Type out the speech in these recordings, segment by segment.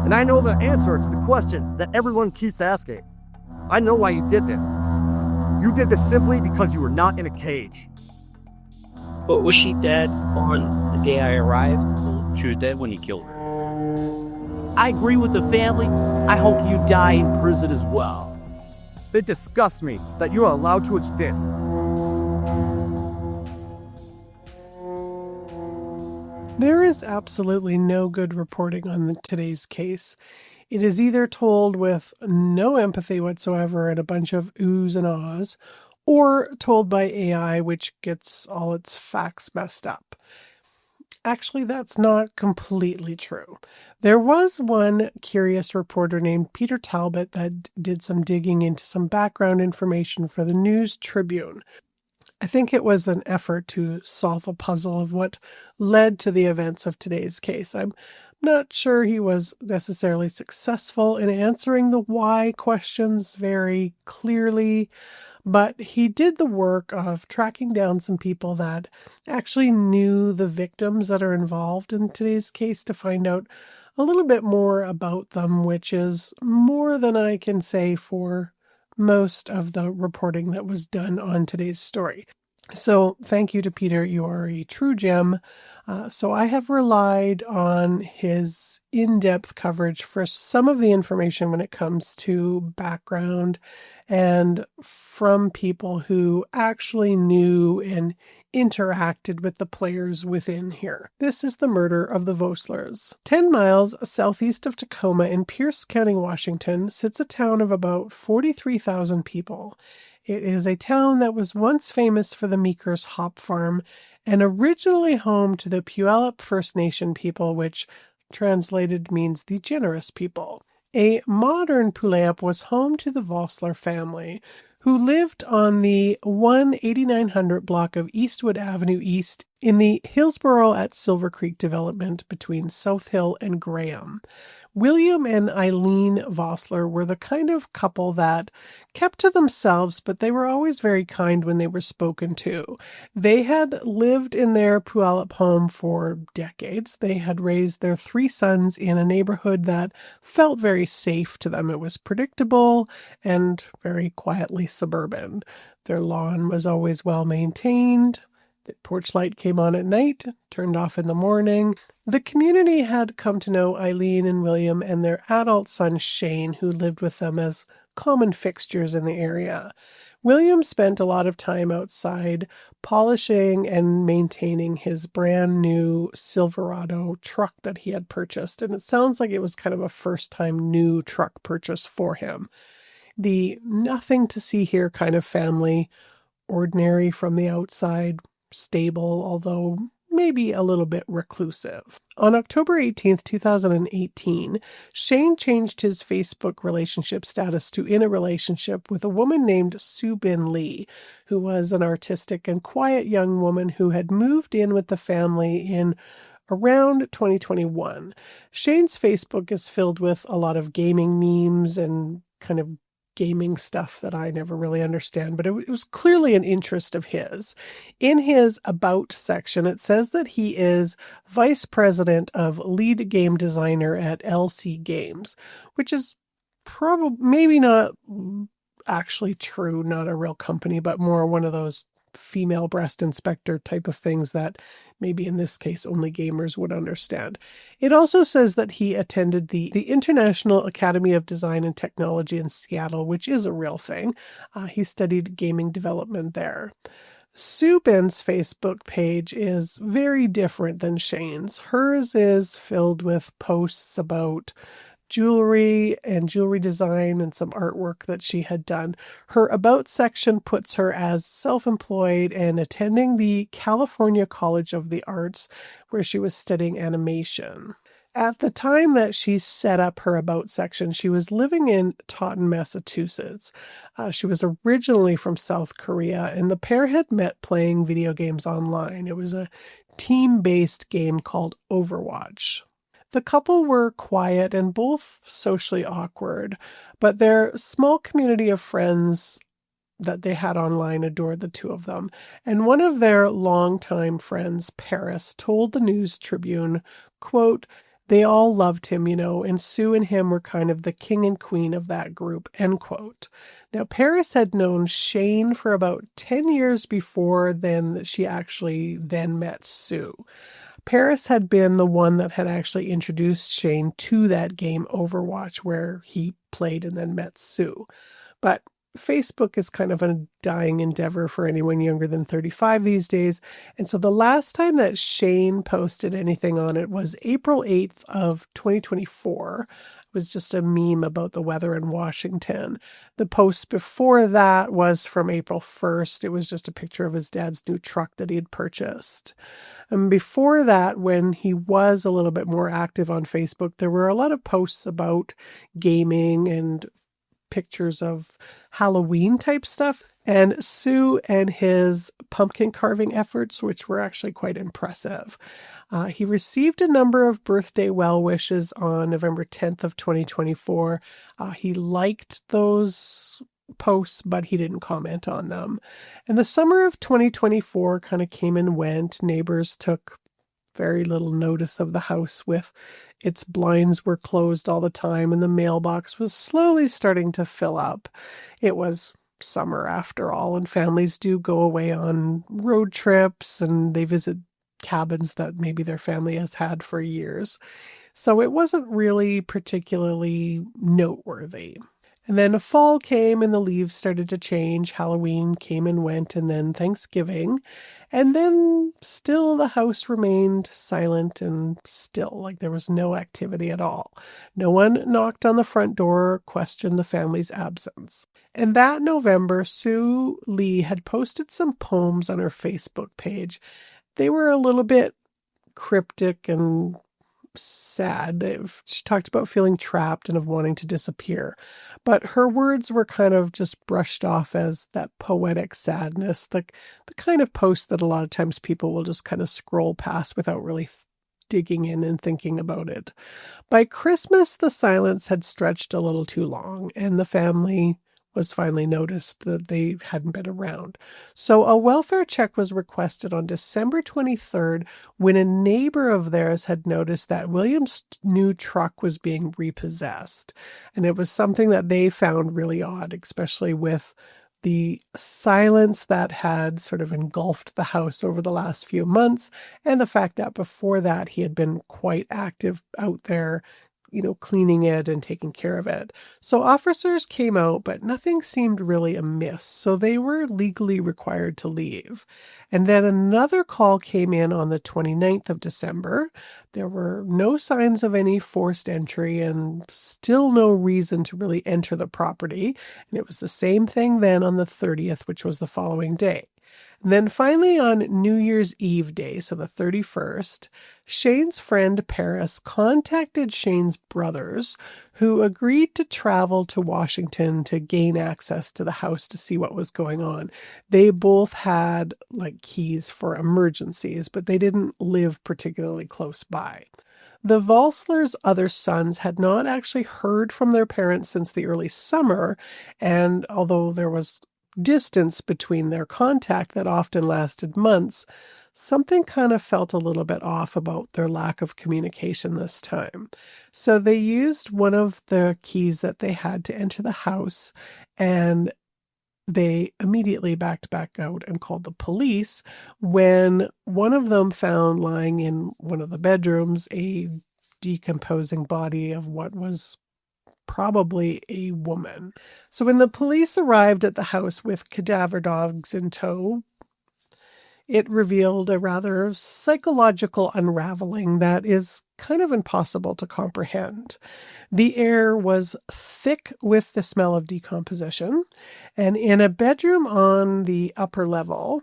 And I know the answer to the question that everyone keeps asking. I know why you did this. You did this simply because you were not in a cage. But was she dead on the day I arrived? She was dead when he killed her. I agree with the family. I hope you die in prison as well. It disgusts me that you are allowed to exist. There is absolutely no good reporting on today's case. It is either told with no empathy whatsoever and a bunch of oohs and ahs, or told by AI, which gets all its facts messed up. Actually, that's not completely true. There was one curious reporter named Peter Talbot that did some digging into some background information for the News Tribune. I think it was an effort to solve a puzzle of what led to the events of today's case. I'm not sure he was necessarily successful in answering the why questions very clearly, but he did the work of tracking down some people that actually knew the victims that are involved in today's case to find out a little bit more about them, which is more than I can say for most of the reporting that was done on today's story. So thank you to Peter. You are a true gem. So I have relied on his in-depth coverage for some of the information when it comes to background and from people who actually knew and interacted with the players within here. This is the murder of the Voslers. 10 miles southeast of Tacoma in Pierce County, Washington, sits a town of about 43,000 people. It is a town that was once famous for the Meeker's hop farm and originally home to the Puyallup First Nation people, which translated means the generous people. A modern Puyallup was home to the Vosler family, who lived on the 18900 block of Eastwood Avenue East in the Hillsboro at Silver Creek development between South Hill and Graham. William and Eileen Vosler were the kind of couple that kept to themselves, but they were always very kind when they were spoken to. They had lived in their Puyallup home for decades. They had raised their 3 sons in a neighborhood that felt very safe to them. It was predictable and very quietly suburban. Their lawn was always well maintained. The porch light came on at night, turned off in the morning. The community had come to know Eileen and William and their adult son Shane, who lived with them as common fixtures in the area. William spent a lot of time outside polishing and maintaining his brand new Silverado truck that he had purchased, and it sounds like it was kind of a first-time new truck purchase for him. The nothing to see here kind of family, ordinary from the outside, stable, although maybe a little bit reclusive. On October 18th, 2018, Shane changed his Facebook relationship status to in a relationship with a woman named Sue Bin Lee, who was an artistic and quiet young woman who had moved in with the family in around 2021. Shane's Facebook is filled with a lot of gaming memes and kind of gaming stuff that I never really understand, but it was clearly an interest of his. In his About section, it says that he is Vice President of Lead Game Designer at LC Games, which is probably maybe not actually true, not a real company, but more one of those female breast inspector type of things that maybe in this case only gamers would understand. It also says that he attended the International Academy of Design and Technology in Seattle, which is a real thing. He studied gaming development there. Sue Bin's Facebook page is very different than Shane's. Hers is filled with posts about jewelry and jewelry design and some artwork that she had done. Her About section puts her as self-employed and attending the California College of the Arts, where she was studying animation. At the time that she set up her About section, she was living in Taunton, Massachusetts. She was originally from South Korea, and the pair had met playing video games online. It was a team-based game called Overwatch. The couple were quiet and both socially awkward, but their small community of friends that they had online adored the two of them. And one of their longtime friends, Paris, told the News Tribune, quote, They all loved him, and Sue and him were kind of the king and queen of that group, end quote. Now, Paris had known Shane for about 10 years before then she actually then met Sue. Paris had been the one that had actually introduced Shane to that game Overwatch where he played and then met Sue. But Facebook is kind of a dying endeavor for anyone younger than 35 these days. And so the last time that Shane posted anything on it was April 8th of 2024. It was just a meme about the weather in Washington. The post before that was from April 1st. It was just a picture of his dad's new truck that he had purchased. And before that, when he was a little bit more active on Facebook, there were a lot of posts about gaming and pictures of Halloween type stuff, and Sue and his pumpkin carving efforts, which were actually quite impressive. He received a number of birthday well wishes on November 10th of 2024. He liked those posts, but he didn't comment on them. And the summer of 2024 kind of came and went. Neighbors took very little notice of the house with its blinds were closed all the time and the mailbox was slowly starting to fill up. It was summer after all, and families do go away on road trips and they visit cabins that maybe their family has had for years. So it wasn't really particularly noteworthy. And then fall came and the leaves started to change. Halloween came and went, and then Thanksgiving. And then still the house remained silent and still, like there was no activity at all. No one knocked on the front door or questioned the family's absence. And that November, Sue Lee had posted some poems on her Facebook page. They were a little bit cryptic and sad. She talked about feeling trapped and of wanting to disappear. But her words were kind of just brushed off as that poetic sadness, the kind of post that a lot of times people will just kind of scroll past without really digging in and thinking about it. By Christmas, the silence had stretched a little too long, and the family was finally noticed that they hadn't been around. So a welfare check was requested on December 23rd when a neighbor of theirs had noticed that William's new truck was being repossessed. And it was something that they found really odd, especially with the silence that had sort of engulfed the house over the last few months, and the fact that before that he had been quite active out there, cleaning it and taking care of it. So officers came out, but nothing seemed really amiss. So they were legally required to leave. And then another call came in on the 29th of December. There were no signs of any forced entry and still no reason to really enter the property. And it was the same thing then on the 30th, which was the following day. And then finally on New Year's Eve day, so the 31st, Shane's friend Paris contacted Shane's brothers, who agreed to travel to Washington to gain access to the house to see what was going on. They both had keys for emergencies, but they didn't live particularly close by. The Voslers' other sons had not actually heard from their parents since the early summer, and although there was distance between their contact that often lasted months, something kind of felt a little bit off about their lack of communication this time. So they used one of the keys that they had to enter the house, and they immediately backed back out and called the police when one of them found lying in one of the bedrooms a decomposing body of what was probably a woman. So when the police arrived at the house with cadaver dogs in tow, it revealed a rather psychological unraveling that is kind of impossible to comprehend. The air was thick with the smell of decomposition, and in a bedroom on the upper level,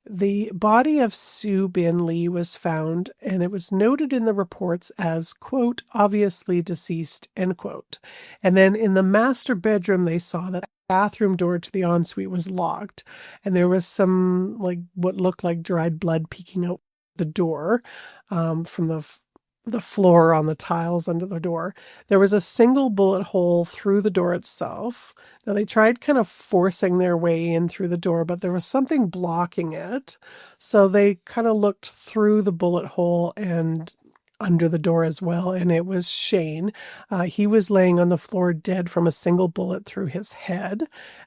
the body of Sue Bin Lee was found, and it was noted in the reports as, quote, obviously deceased, end quote. And then in the master bedroom, they saw that the bathroom door to the ensuite was locked, and there was some, what looked like dried blood peeking out the door from the floor on the tiles under the door. There was a single bullet hole through the door itself. Now, they tried kind of forcing their way in through the door, but there was something blocking it. So they kind of looked through the bullet hole and under the door as well, and it was Shane. He was laying on the floor dead from a single bullet through his head,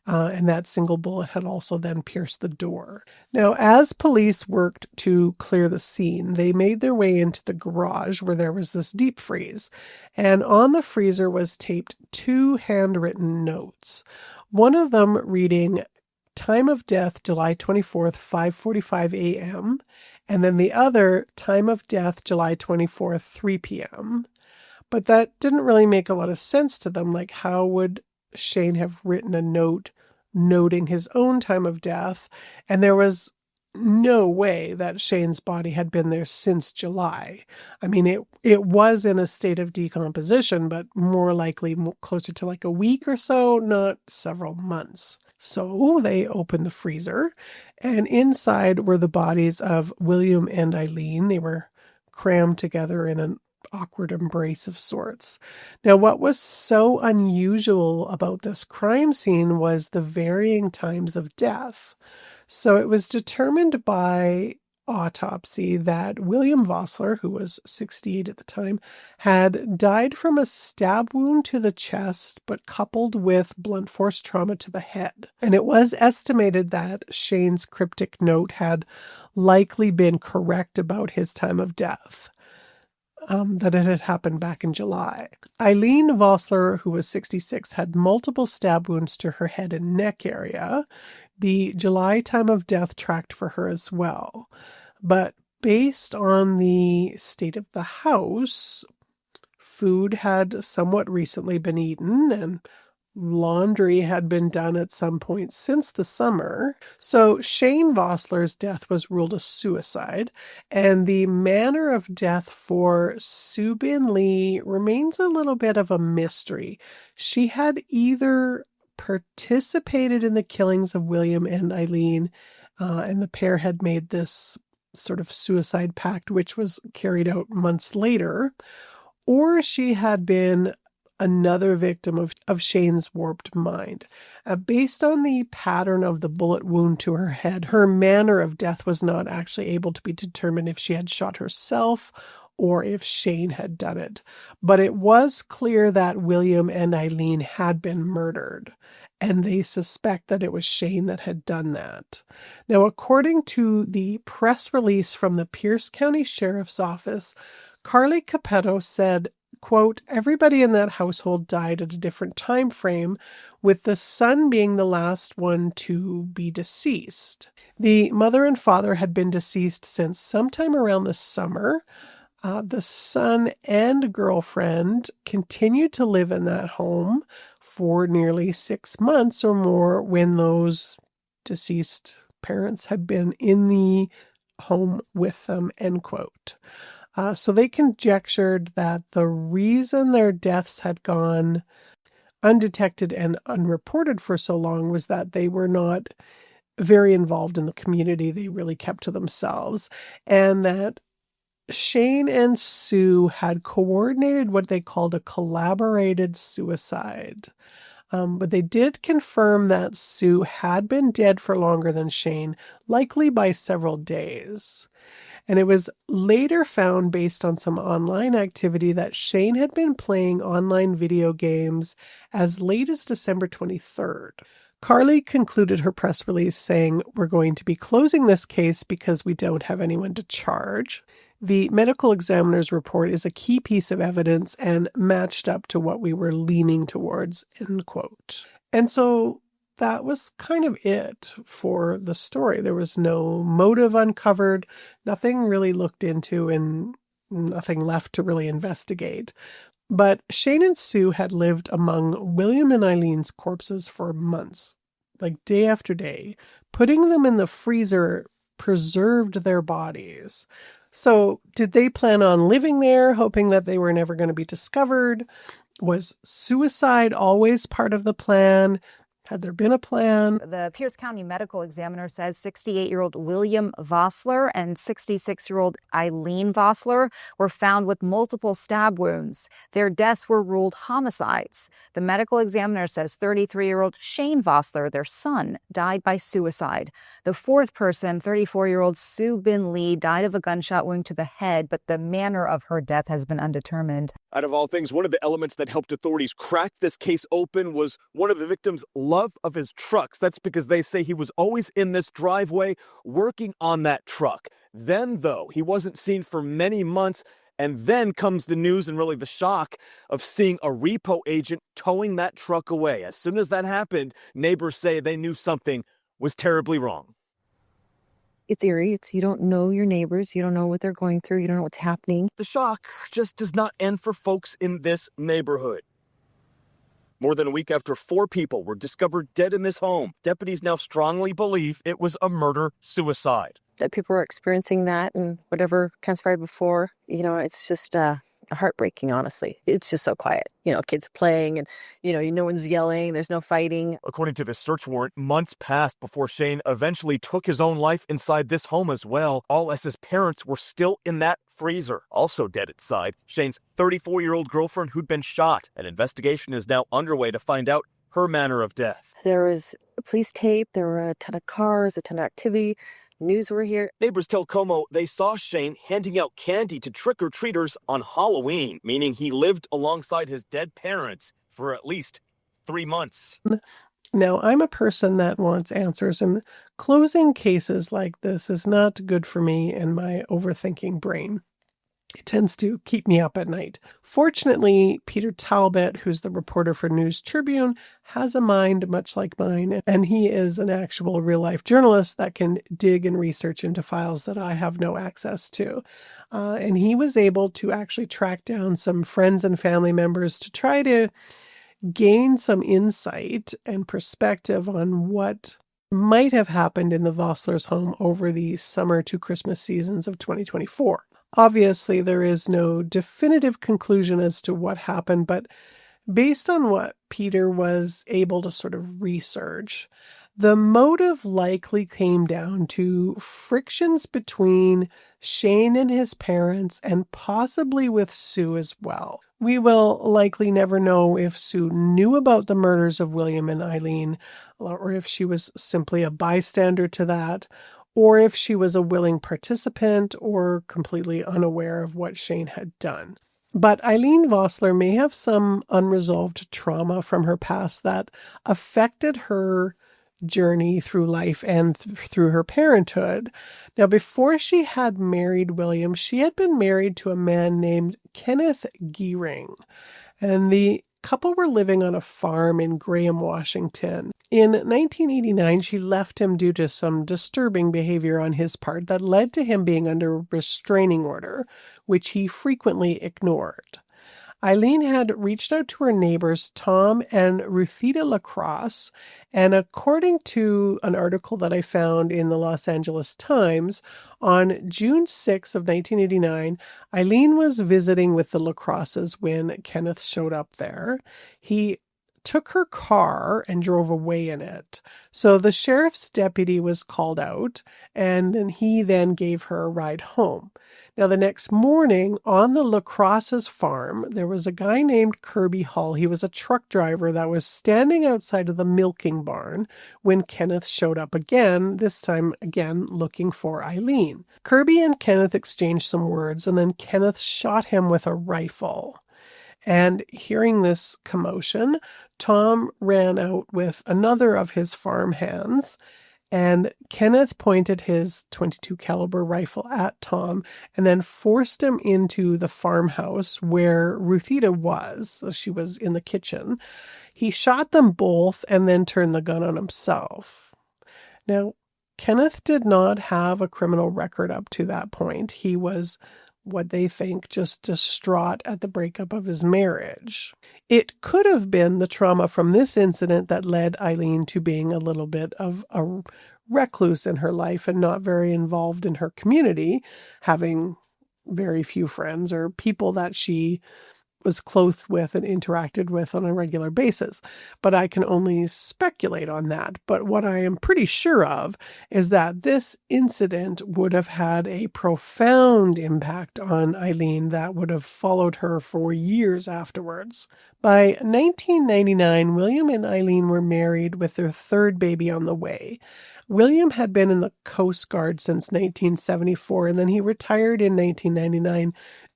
and that single bullet had also then pierced the door. Now, as police worked to clear the scene, they made their way into the garage where there was this deep freeze, and on the freezer was taped 2 handwritten notes. One of them reading, "Time of death, July 24th, 5:45 a.m., and then the other, "Time of death, July 24th, 3 p.m. But that didn't really make a lot of sense to them. Like, how would Shane have written a note noting his own time of death? And there was no way that Shane's body had been there since July. I mean, it was in a state of decomposition, but more likely closer to like a week or so, not several months. So they opened the freezer, and inside were the bodies of William and Eileen. They were crammed together in an awkward embrace of sorts. Now, what was so unusual about this crime scene was the varying times of death. So it was determined by autopsy that William Vosler, who was 68 at the time, had died from a stab wound to the chest, but coupled with blunt force trauma to the head. And it was estimated that Shane's cryptic note had likely been correct about his time of death. That it had happened back in July. Eileen Vosler, who was 66, had multiple stab wounds to her head and neck area. The July time of death tracked for her as well. But based on the state of the house, food had somewhat recently been eaten and laundry had been done at some point since the summer. So Shane Vosler's death was ruled a suicide, and the manner of death for Sue Bin Lee remains a little bit of a mystery. She had either participated in the killings of William and Eileen, and the pair had made this sort of suicide pact, which was carried out months later, or she had been another victim of Shane's warped mind. Based on the pattern of the bullet wound to her head, her manner of death was not actually able to be determined if she had shot herself or if Shane had done it. But it was clear that William and Eileen had been murdered, and they suspect that it was Shane that had done that. Now, according to the press release from the Pierce County Sheriff's Office, Carly Capetto said, quote, "Everybody in that household died at a different time frame, with the son being the last one to be deceased. The mother and father had been deceased since sometime around the summer. The son and girlfriend continued to live in that home for nearly 6 months or more when those deceased parents had been in the home with them," end quote. So they conjectured that the reason their deaths had gone undetected and unreported for so long was that they were not very involved in the community. They really kept to themselves, and that Shane and Sue had coordinated what they called a collaborated suicide. But they did confirm that Sue had been dead for longer than Shane, likely by several days. And it was later found, based on some online activity, that Shane had been playing online video games as late as December 23rd. Carly concluded her press release saying, "We're going to be closing this case because we don't have anyone to charge. The medical examiner's report is a key piece of evidence and matched up to what we were leaning towards," end quote. And so that was kind of it for the story. There was no motive uncovered, nothing really looked into, and nothing left to really investigate. But Shane and Sue had lived among William and Eileen's corpses for months, like day after day. Putting them in the freezer preserved their bodies. So did they plan on living there, hoping that they were never going to be discovered? Was suicide always part of the plan? Had there been a plan? The Pierce County medical examiner says 68-year-old William Vosler and 66-year-old Eileen Vosler were found with multiple stab wounds. Their deaths were ruled homicides. The medical examiner says 33-year-old Shane Vosler, their son, died by suicide. The fourth person, 34-year-old Sue Bin Lee, died of a gunshot wound to the head, but the manner of her death has been undetermined. Out of all things, one of the elements that helped authorities crack this case open was one of the victims' love of his trucks. That's because they say he was always in this driveway working on that truck. Then, though, he wasn't seen for many months, and then comes the news and really the shock of seeing a repo agent towing that truck away. As soon as that happened, neighbors say they knew something was terribly wrong. It's eerie. You don't know your neighbors. You don't know what they're going through. You don't know what's happening. The shock just does not end for folks in this neighborhood. More than a week after 4 people were discovered dead in this home, deputies now strongly believe it was a murder-suicide. That people are experiencing that and whatever transpired before, it's just heartbreaking, honestly. It's just so quiet. Kids playing and, no one's yelling. There's no fighting. According to the search warrant, months passed before Shane eventually took his own life inside this home as well, all as his parents were still in that freezer. Also dead inside, Shane's 34-year-old girlfriend who'd been shot. An investigation is now underway to find out her manner of death. There was police tape. There were a ton of cars, a ton of activity. News were here. Neighbors tell Como they saw Shane handing out candy to trick-or-treaters on Halloween, meaning he lived alongside his dead parents for at least 3 months. Now, I'm a person that wants answers, and closing cases like this is not good for me and my overthinking brain. It tends to keep me up at night. Fortunately, Peter Talbot, who's the reporter for News Tribune, has a mind much like mine, and he is an actual real-life journalist that can dig and research into files that I have no access to. And he was able to actually track down some friends and family members to try to gain some insight and perspective on what might have happened in the Voslers' home over the summer to Christmas seasons of 2024. Obviously, there is no definitive conclusion as to what happened, but based on what Peter was able to sort of research, the motive likely came down to frictions between Shane and his parents and possibly with Sue as well. We will likely never know if Sue knew about the murders of William and Eileen, or if she was simply a bystander to that, or if she was a willing participant or completely unaware of what Shane had done. But Eileen Vosler may have some unresolved trauma from her past that affected her journey through life and through her parenthood. Now, before she had married William, she had been married to a man named Kenneth Geering, and the couple were living on a farm in Graham, Washington. In 1989, she left him due to some disturbing behavior on his part that led to him being under a restraining order, which he frequently ignored. Eileen had reached out to her neighbors, Tom and Ruthita Lacrosse, and according to an article that I found in the Los Angeles Times, on June 6 of 1989, Eileen was visiting with the Lacrosses when Kenneth showed up there. He took her car and drove away in it. So the sheriff's deputy was called out, and he then gave her a ride home. Now, the next morning on the Lacrosse's farm, there was a guy named Kirby Hull. He was a truck driver that was standing outside of the milking barn when Kenneth showed up again, this time again looking for Eileen. Kirby and Kenneth exchanged some words, and then Kenneth shot him with a rifle. And hearing this commotion, Tom ran out with another of his farm hands, and Kenneth pointed his .22 caliber rifle at Tom and then forced him into the farmhouse where Ruthita was. So she was in the kitchen. He shot them both and then turned the gun on himself. Now, Kenneth did not have a criminal record up to that point. He was what they think just distraught at the breakup of his marriage. It could have been the trauma from this incident that led Eileen to being a little bit of a recluse in her life and not very involved in her community, having very few friends or people that she was close with and interacted with on a regular basis. But I can only speculate on that. But what I am pretty sure of is that this incident would have had a profound impact on Eileen that would have followed her for years afterwards. By 1999, William and Eileen were married with their third baby on the way. William had been in the Coast Guard since 1974, and then he retired in 1999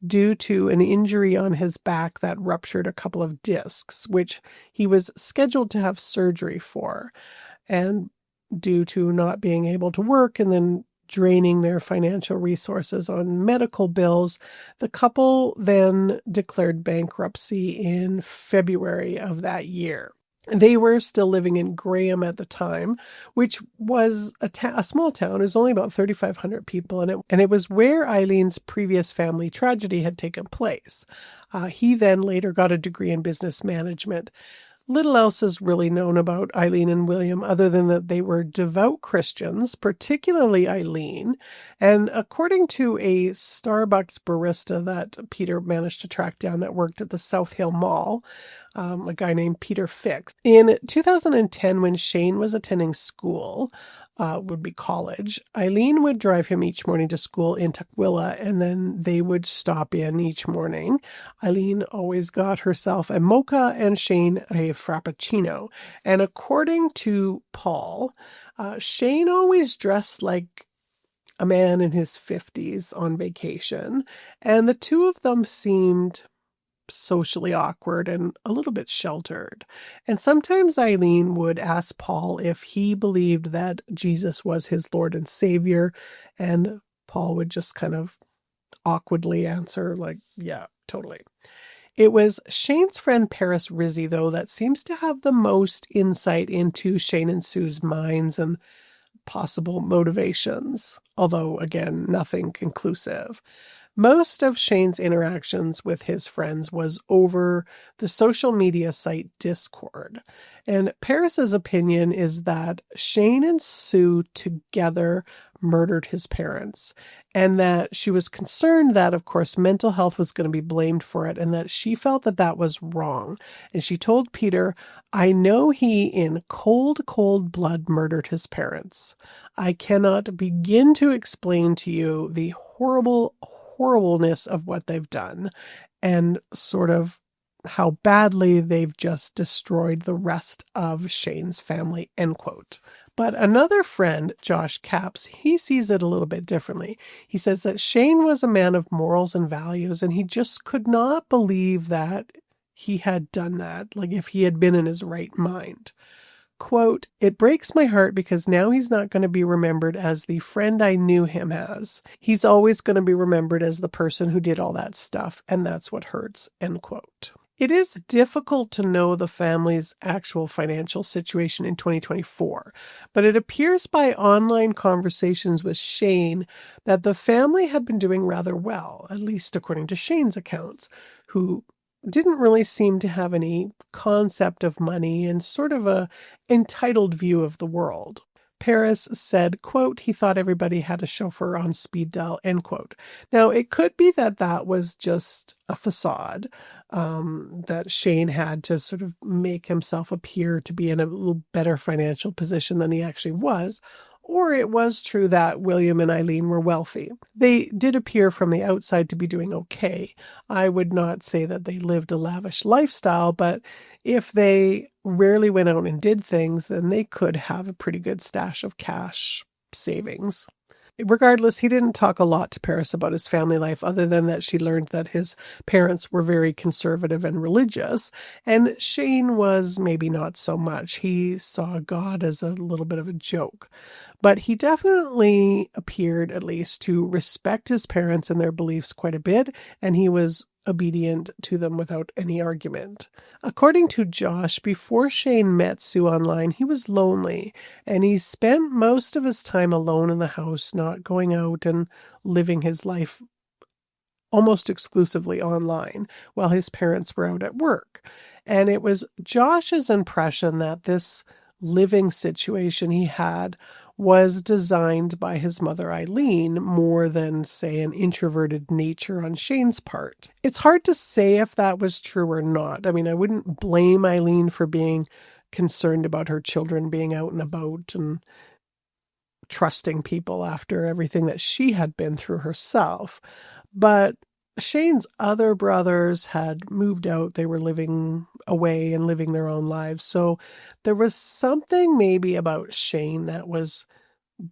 due to an injury on his back that ruptured a couple of discs, which he was scheduled to have surgery for. And due to not being able to work and then draining their financial resources on medical bills, the couple then declared bankruptcy in February of that year. They were still living in Graham at the time, which was a small town. It was only about 3,500 people, and it was where Eileen's previous family tragedy had taken place. He then later got a degree in business management. Little else is really known about Eileen and William other than that they were devout Christians, particularly Eileen. And according to a Starbucks barista that Peter managed to track down that worked at the South Hill Mall, a guy named Peter Fix, in 2010 when Shane was attending school, would be college, Eileen would drive him each morning to school in Tukwila, and then they would stop in each morning. Eileen always got herself a mocha and Shane a frappuccino. And according to Paul, Shane always dressed like a man in his 50s on vacation, and the two of them seemed socially awkward and a little bit sheltered. And sometimes Eileen would ask Paul if he believed that Jesus was his Lord and Savior, and Paul would just kind of awkwardly answer like, yeah, totally. It was Shane's friend Paris Rizzi, though, that seems to have the most insight into Shane and Sue's minds and possible motivations, although, again, nothing conclusive. Most of Shane's interactions with his friends was over the social media site Discord. And Paris's opinion is that Shane and Sue together murdered his parents, and that she was concerned that, of course, mental health was going to be blamed for it, and that she felt that that was wrong. And she told Peter, "I know he in cold, cold blood murdered his parents. I cannot begin to explain to you the horribleness of what they've done and sort of how badly they've just destroyed the rest of Shane's family," end quote. But another friend, Josh Capps, he sees it a little bit differently. He says that Shane was a man of morals and values, and he just could not believe that he had done that, like if he had been in his right mind. Quote, "It breaks my heart because now he's not going to be remembered as the friend I knew him as. He's always going to be remembered as the person who did all that stuff, and that's what hurts," end quote. It is difficult to know the family's actual financial situation in 2024, but it appears by online conversations with Shane that the family had been doing rather well, at least according to Shane's accounts, who didn't really seem to have any concept of money and sort of a entitled view of the world. Paris said, quote, he thought everybody had a chauffeur on speed dial, end quote. Now, it could be that that was just a facade, that Shane had to sort of make himself appear to be in a little better financial position than he actually was. Or it was true that William and Eileen were wealthy. They did appear from the outside to be doing okay. I would not say that they lived a lavish lifestyle, but if they rarely went out and did things, then they could have a pretty good stash of cash savings. Regardless, he didn't talk a lot to Paris about his family life other than that she learned that his parents were very conservative and religious, and Shane was maybe not so much. He saw God as a little bit of a joke. But he definitely appeared, at least, to respect his parents and their beliefs quite a bit, and he was obedient to them without any argument. According to Josh, before Shane met Sue online, he was lonely, and he spent most of his time alone in the house, not going out and living his life almost exclusively online while his parents were out at work. And it was Josh's impression that this living situation he had was designed by his mother Eileen more than, say, an introverted nature on Shane's part. It's hard to say if that was true or not. I mean, I wouldn't blame Eileen for being concerned about her children being out and about and trusting people after everything that she had been through herself. But Shane's other brothers had moved out. They were living away and living their own lives. So there was something maybe about Shane that was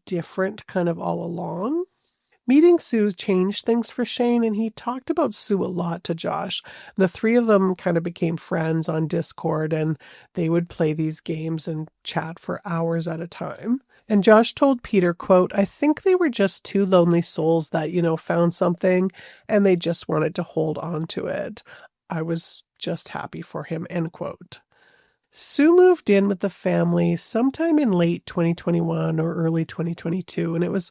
different kind of all along. Meeting Sue changed things for Shane, and he talked about Sue a lot to Josh. The three of them kind of became friends on Discord, and they would play these games and chat for hours at a time. And Josh told Peter, quote, "I think they were just two lonely souls that, found something, and they just wanted to hold on to it. I was just happy for him," end quote. Sue moved in with the family sometime in late 2021 or early 2022, and it was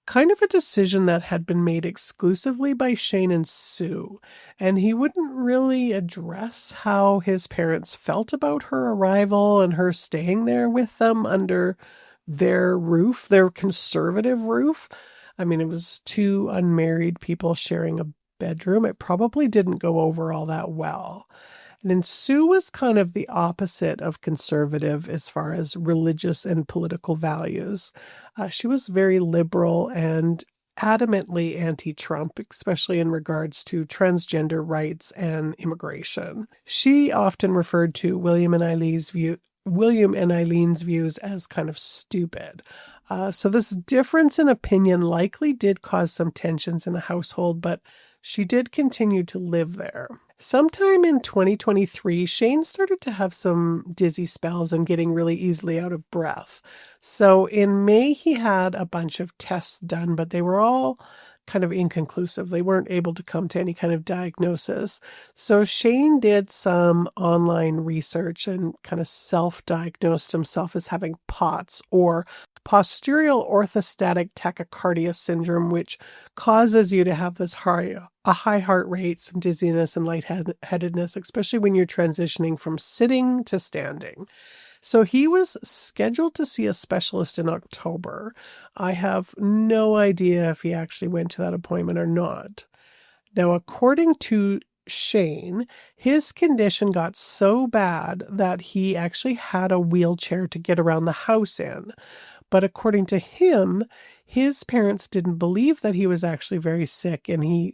kind of a decision that had been made exclusively by Shane and Sue, and he wouldn't really address how his parents felt about her arrival and her staying there with them under their roof, their conservative roof. I mean, it was two unmarried people sharing a bedroom. It probably didn't go over all that well. And then Sue was kind of the opposite of conservative as far as religious and political values. She was very liberal and adamantly anti-Trump, especially in regards to transgender rights and immigration. She often referred to William and Eileen's views as kind of stupid. So this difference in opinion likely did cause some tensions in the household, but she did continue to live there. Sometime in 2023, Shane started to have some dizzy spells and getting really easily out of breath. So in May, he had a bunch of tests done, but they were all kind of inconclusive. They weren't able to come to any kind of diagnosis. So Shane did some online research and kind of self-diagnosed himself as having POTS, or postural orthostatic tachycardia syndrome, which causes you to have a high heart rate, some dizziness and lightheadedness, especially when you're transitioning from sitting to standing. So he was scheduled to see a specialist in October. I have no idea if he actually went to that appointment or not. Now, according to Shane, his condition got so bad that he actually had a wheelchair to get around the house in. But according to him, his parents didn't believe that he was actually very sick, and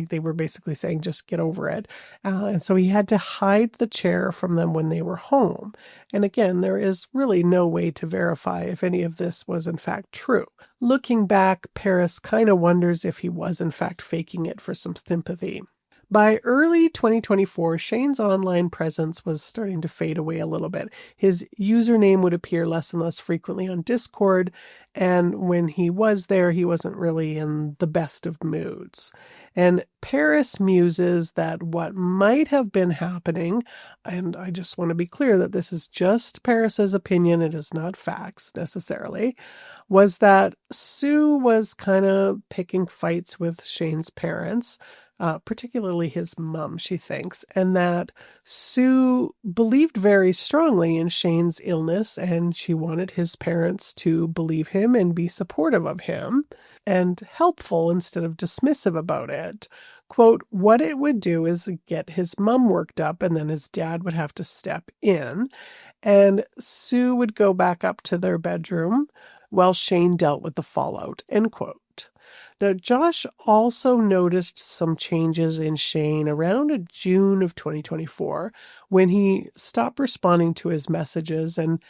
they were basically saying, just get over it. And so he had to hide the chair from them when they were home. And again, there is really no way to verify if any of this was in fact true. Looking back, Paris kind of wonders if he was in fact faking it for some sympathy. By early 2024, Shane's online presence was starting to fade away a little bit. His username would appear less and less frequently on Discord, and when he was there, he wasn't really in the best of moods. And Paris muses that what might have been happening, and I just want to be clear that this is just Paris's opinion, it is not facts necessarily, was that Sue was kind of picking fights with Shane's parents, particularly his mom, she thinks, and that Sue believed very strongly in Shane's illness, and she wanted his parents to believe him and be supportive of him and helpful instead of dismissive about it. Quote, what it would do is get his mom worked up, and then his dad would have to step in, and Sue would go back up to their bedroom while Shane dealt with the fallout, end quote. Now, Josh also noticed some changes in Shane around June of 2024 when he stopped responding to his messages, and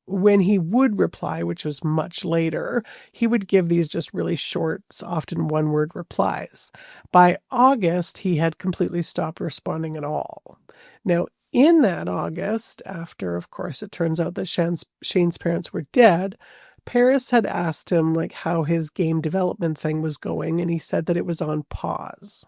when he would reply, which was much later, he would give these just really short, often one-word replies. By August, he had completely stopped responding at all. Now, in that August, after, of course, it turns out that Shane's parents were dead, Paris had asked him how his game development thing was going, and he said that it was on pause.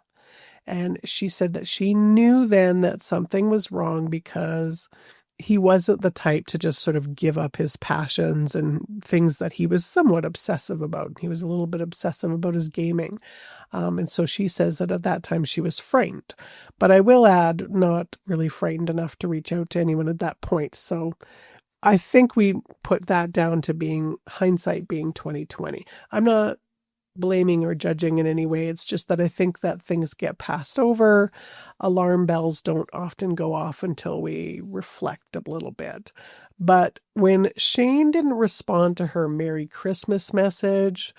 And she said that she knew then that something was wrong because he wasn't the type to just sort of give up his passions and things that he was somewhat obsessive about. He was a little bit obsessive about his gaming. And so she says that at that time she was frightened. But I will add, not really frightened enough to reach out to anyone at that point. So I think we put that down to being hindsight being 2020. I'm not blaming or judging in any way. It's just that I think that things get passed over. Alarm bells don't often go off until we reflect a little bit. But when Shane didn't respond to her Merry Christmas message,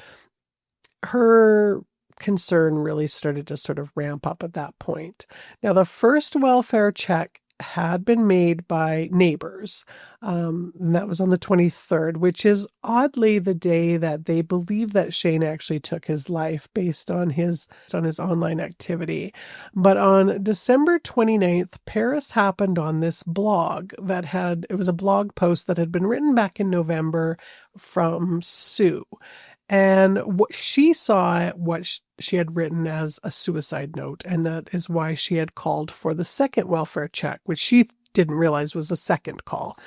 her concern really started to sort of ramp up at that point. Now, the first welfare check had been made by neighbours, and that was on the 23rd, which is oddly the day that they believe that Shane actually took his life based on his online activity. But on December 29th, Paris happened on this blog it was a blog post that had been written back in November from Sue. And what she saw what she had written as a suicide note, and that is why she had called for the second welfare check, which she didn't realize was a second call.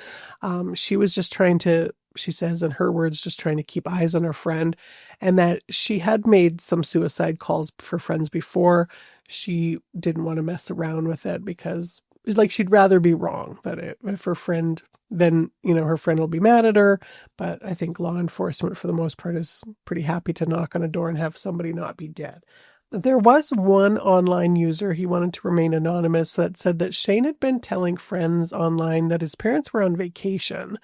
She was just trying to, she says in her words, just trying to keep eyes on her friend, and that she had made some suicide calls for friends before. She didn't want to mess around with it because like she'd rather be wrong, that if her friend, then, her friend will be mad at her. But I think law enforcement, for the most part, is pretty happy to knock on a door and have somebody not be dead. There was one online user, he wanted to remain anonymous, that said that Shane had been telling friends online that his parents were on vacation.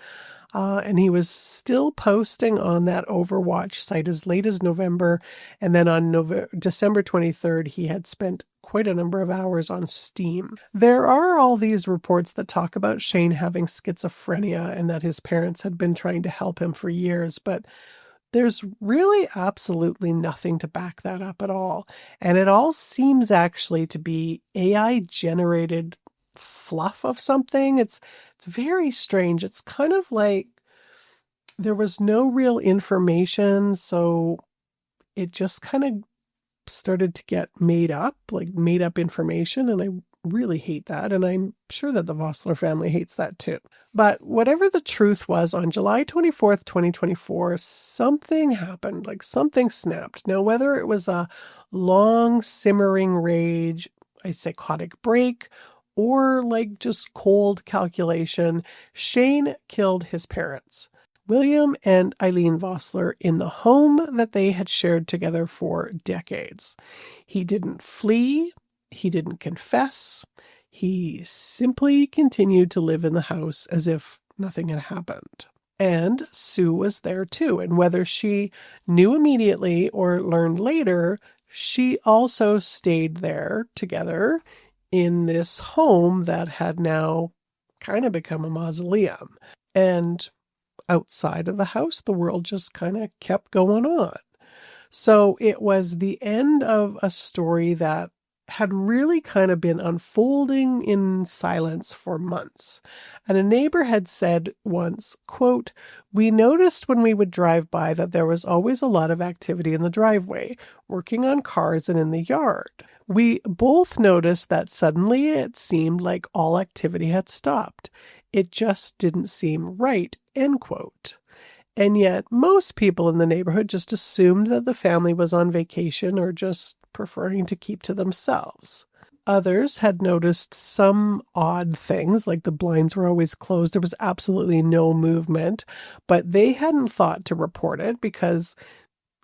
And he was still posting on that Overwatch site as late as November. And then on December 23rd, he had spent quite a number of hours on Steam. There are all these reports that talk about Shane having schizophrenia and that his parents had been trying to help him for years, but there's really absolutely nothing to back that up at all. And it all seems actually to be AI-generated fluff of something. It's very strange. It's kind of like there was no real information, so it just kind of started to get made up information, and I really hate that, and I'm sure that the Vosler family hates that too. But whatever the truth was, on July 24th, 2024, something happened, something snapped. Now, whether it was a long simmering rage, a psychotic break, or just cold calculation, Shane killed his parents, William and Eileen Vosler, in the home that they had shared together for decades. He didn't flee. He didn't confess. He simply continued to live in the house as if nothing had happened. And Sue was there too. And whether she knew immediately or learned later, she also stayed there together in this home that had now kind of become a mausoleum. And outside of the house, the world just kind of kept going on. So it was the end of a story that had really kind of been unfolding in silence for months. And a neighbor had said once, quote, "We noticed when we would drive by that there was always a lot of activity in the driveway, working on cars and in the yard. We both noticed that suddenly it seemed like all activity had stopped. It just didn't seem right," end quote. And yet most people in the neighborhood just assumed that the family was on vacation or just preferring to keep to themselves. Others had noticed some odd things, like the blinds were always closed. There was absolutely no movement, but they hadn't thought to report it because,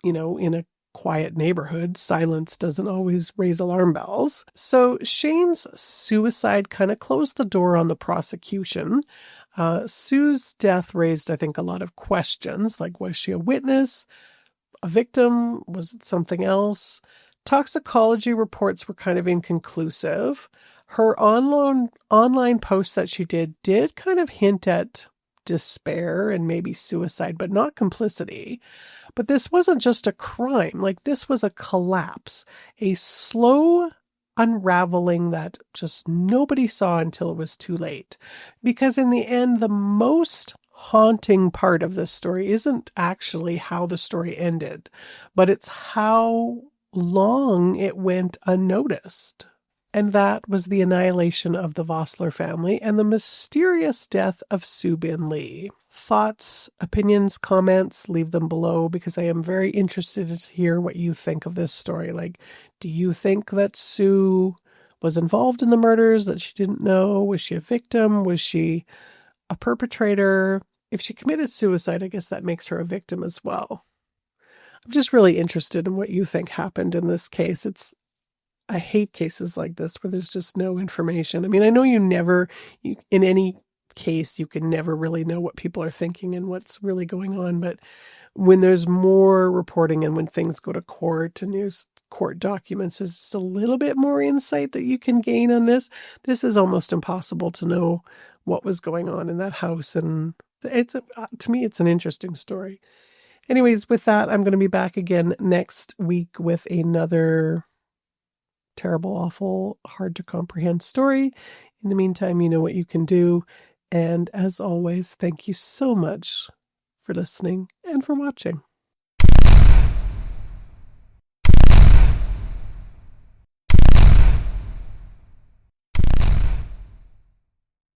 in a quiet neighborhood, silence doesn't always raise alarm bells. So Shane's suicide kind of closed the door on the prosecution. Sue's death raised, I think, a lot of questions, like was she a witness, a victim, was it something else? Toxicology reports were kind of inconclusive. Her online posts that she did kind of hint at despair and maybe suicide, but not complicity. But this wasn't just a crime. This was a collapse, a slow unraveling that just nobody saw until it was too late. Because in the end, the most haunting part of this story isn't actually how the story ended, but it's how long it went unnoticed. And that was the annihilation of the Vosler family and the mysterious death of Sue Bin Lee. Thoughts, opinions, comments, leave them below because I am very interested to hear what you think of this story. Do you think that Sue was involved in the murders, that she didn't know? Was she a victim? Was she a perpetrator. If she committed suicide, I guess that makes her a victim as well. I'm just really interested in what you think happened in this case. I hate cases like this where there's just no information. I mean, I know in any case, you can never really know what people are thinking and what's really going on. But when there's more reporting and when things go to court and there's court documents, there's just a little bit more insight that you can gain on this. This is almost impossible to know what was going on in that house. And to me, it's an interesting story. Anyways, with that, I'm going to be back again next week with another terrible, awful, hard to comprehend story. In the meantime, you know what you can do. And as always, thank you so much for listening and for watching.